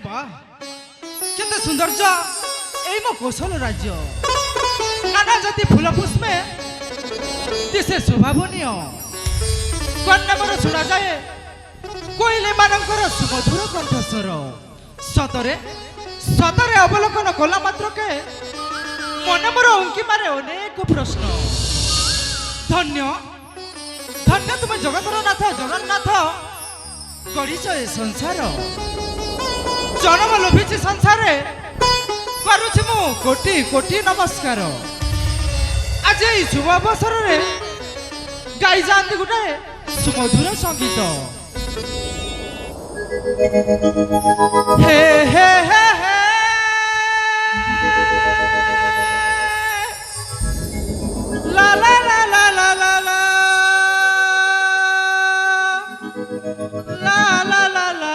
বাহ কেতে সৌন্দর্য এই মো কৌশল রাজ্য নানা জাতি ফুল পুষ্পে দিশে শোভাবনীয় কন্যামর শুনা যায় কোইলি মানଙ୍କର সুমধুর কণ্ঠস্বর সতরে সতরে অবলোকন কলা মাত্রকে মনে মোর উঙ্কি মারে অনেক প্রশ্ন ধন্য ধন্য তুমি জগতর নাথ জগন্নাথ গড়িছ এ সংসার জনম লোভিছি সংসারে করুছি মু কোটি কোটি নমস্কার আজ এই শুভ অবসরের গাই যাতে গোটে সুমধুর সঙ্গীত হে হে হে হে লা লা লা লা লা লা লা লা লা লা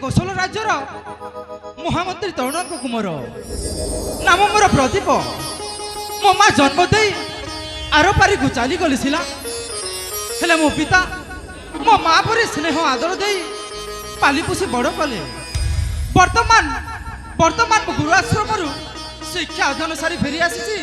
কৌশল রাজ্যর মহামন্ত্রী তরুণଙ୍କ কুমার নাম মোর প্রদীপ মো মা জন্ম দেই আর পারিকু চালি গলিছিলা হেলে মো পিতা মো মা পরি স্নেহ আদর দেই পালি পোষি বড় কলে বর্তমান বর্তমান গুরু আশ্রমরু শিক্ষা অধ্যয়ন সারি ফেরি আসিছি